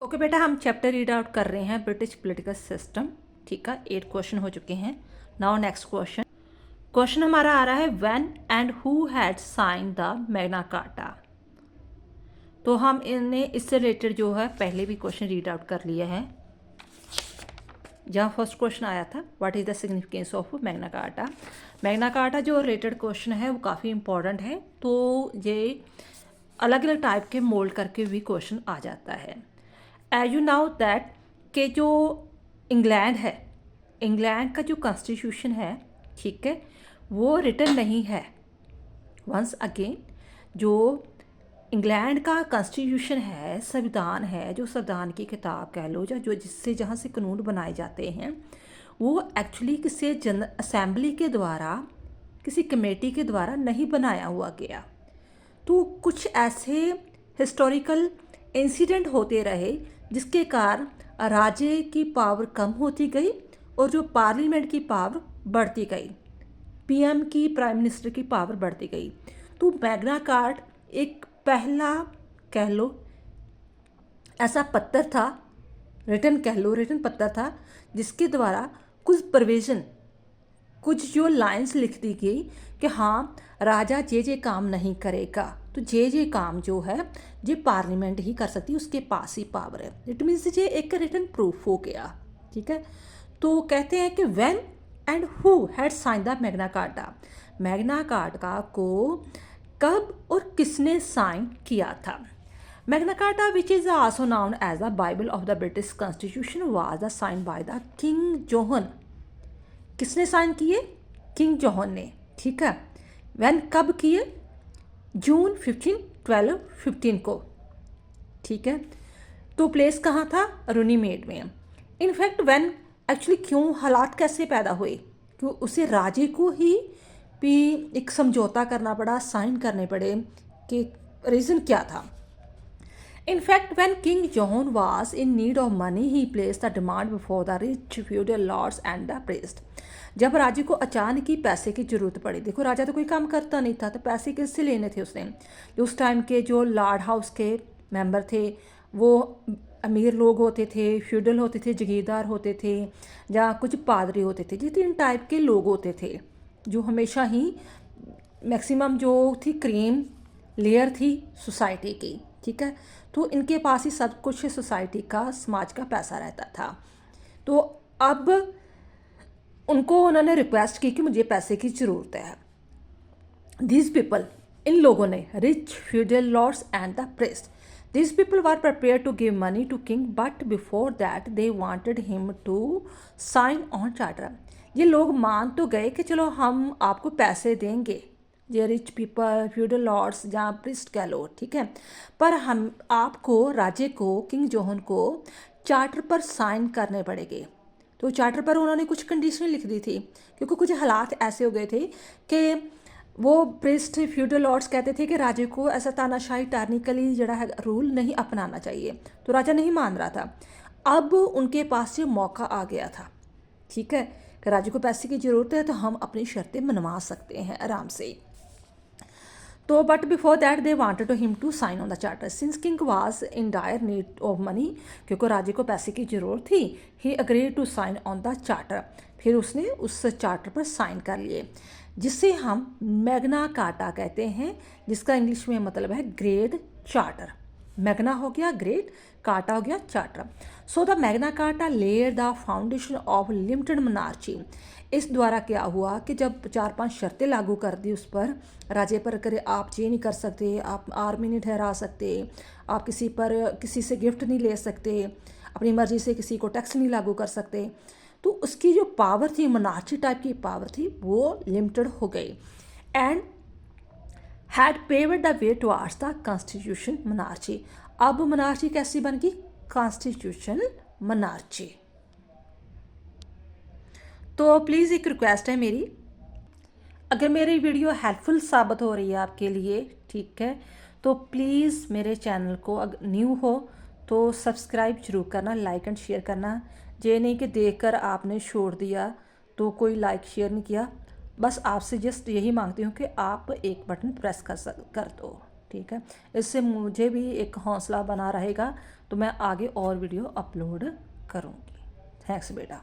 Okay बेटा, हम chapter read out कर रहे हैं ब्रिटिश पॉलिटिकल सिस्टम। ठीक है, 8 क्वेश्चन हो चुके हैं। Now next question. क्वेश्चन हमारा आ रहा है when and who had sign the Magna Carta. तो हम इन्हें इससे रिलेटेड जो है पहले भी क्वेश्चन रीड आउट कर लिए हैं। जहाँ फर्स्ट क्वेश्चन आया था what is the significance of Magna Carta. Magna carta जो रिलेटेड क्वेश्चन है वो काफ़ी इंपॉर्टेंट है, तो ये अलग अलग टाइप के मोल्ड करके भी क्वेश्चन आ जाता है। एज यू नाउ दैट के जो इंग्लैंड है, इंग्लैंड का जो कॉन्स्टिट्यूशन है, ठीक है, वो रिटन नहीं है। वंस अगेन, जो इंग्लैंड का कॉन्स्टिट्यूशन है, संविधान है, जो संविधान की किताब कह लो, या जो जिससे जहाँ से कानून बनाए जाते हैं, वो एक्चुअली किसी जनरल असेंबली के द्वारा, किसी कमेटी के द्वारा नहीं बनाया हुआ गया। तो कुछ ऐसे हिस्टोरिकल इंसिडेंट होते रहे जिसके कारण राज्य की पावर कम होती गई और जो पार्लियामेंट की पावर बढ़ती गई, पीएम की, प्राइम मिनिस्टर की पावर बढ़ती गई। तो मैग्ना कार्टा एक पहला कह लो ऐसा पत्र था, रिटन कह लो, रिटन पत्र था जिसके द्वारा कुछ प्रोविज़न, कुछ जो लाइंस लिख दी गई कि हाँ, राजा जे काम नहीं करेगा, तो जे काम जो है ये पार्लियामेंट ही कर सकती है, उसके पास ही पावर है। इट मीन्स ये एक रिटन प्रूफ हो गया। ठीक है, तो कहते हैं कि when and who had sign the Magna Carta. Magna Carta को कब और किसने साइन किया था। Magna Carta which is also known as the bible of the British constitution was the sign by the king John. किसने sign किए? King John ने। ठीक है, वैन कब किए? जून 1215 को। ठीक है, तो प्लेस कहाँ था? रुनीमेड में। इनफैक्ट वैन एक्चुअली क्यों, हालात कैसे पैदा हुए, क्यों उसे राजे को ही भी एक समझौता करना पड़ा, साइन करने पड़े, कि रीज़न क्या था। In fact, when King John was in need of money, he placed the demand before the rich feudal lords and the priest. जब राजे को अचानक ही पैसे की जरूरत पड़ी, देखो राजा तो कोई काम करता नहीं था, तो पैसे किससे लेने थे उसने। जो उस टाइम के जो लॉर्ड हाउस के मेंबर थे वो अमीर लोग होते थे, फ्यूडल होते थे, जगीरदार होते थे, या कुछ पादरी होते थे। ये 3 टाइप के लोग होते थे जो हमेशा ही मैक्सिमम जो थी क्रीम लेयर थी सोसाइटी की। ठीक है, तो इनके पास ही सब कुछ सोसाइटी का, समाज का पैसा रहता था। तो अब उनको उन्होंने रिक्वेस्ट की कि मुझे पैसे की ज़रूरत है। दीज पीपल, इन लोगों ने, rich feudal lords and the priest, these people were prepare to give money to king, but before that they wanted him to sign on charter. ये लोग मान तो गए कि चलो हम आपको पैसे देंगे, ये रिच पीपल, फ्यूडल लॉर्ड्स या प्रिस्ट कह लो, ठीक है, पर हम आपको, राज्य को, किंग जॉन को चार्टर पर साइन करने पड़ेंगे। तो चार्टर पर उन्होंने कुछ कंडीशन लिख दी थी, क्योंकि कुछ हालात ऐसे हो गए थे कि वो प्रिस्ट, फ्यूडल लॉर्ड्स कहते थे कि राजे को ऐसा तानाशाही, टारनिकली जड़ा है रूल नहीं अपनाना चाहिए, तो राजा नहीं मान रहा था। अब उनके पास ये मौका आ गया था, ठीक है, कि राजे को पैसे की ज़रूरत है तो हम अपनी शर्तें मनवा सकते हैं आराम से। तो but before that they wanted to him to sign on the charter since king was in dire need of money, क्योंकि राजे को पैसे की ज़रूरत थी। He agreed to sign on the charter, फिर उसने उस चार्टर पर साइन कर लिए, जिसे हम मैग्ना कार्टा कहते हैं, जिसका इंग्लिश में मतलब है ग्रेट चार्टर। मैग्ना हो गया ग्रेट, कार्टा हो गया charter. So the Magna carta layer the foundation of limited monarchy. इस द्वारा क्या हुआ कि जब 4-5 शर्तें लागू कर दी उस पर, राजे पर करे, आप ये नहीं कर सकते, आप आर्मी नहीं ठहरा सकते, आप किसी पर, किसी से गिफ्ट नहीं ले सकते, अपनी मर्जी से किसी को टैक्स नहीं लागू कर सकते, तो उसकी जो पावर थी, मोनार्ची टाइप की पावर थी, वो लिमिटेड हो गई। And had पेवर्ड the way towards the constitution monarchy. अब मोनार्ची कैसी बन गई? Constitution monarchy. तो प्लीज़ एक रिक्वेस्ट है मेरी, अगर मेरी वीडियो हेल्पफुल साबित हो रही है आपके लिए, ठीक है, तो प्लीज़ मेरे चैनल को, अगर न्यू हो तो सब्सक्राइब जरूर करना, लाइक एंड शेयर करना। ये नहीं कि देखकर आपने छोड़ दिया, तो कोई लाइक शेयर नहीं किया। बस आपसे जस्ट यही मांगती हूँ कि आप एक बटन प्रेस कर दो। ठीक है। इससे मुझे भी एक हौसला बना रहेगा, तो मैं आगे और वीडियो अपलोड करूँगी। थैंक्स बेटा।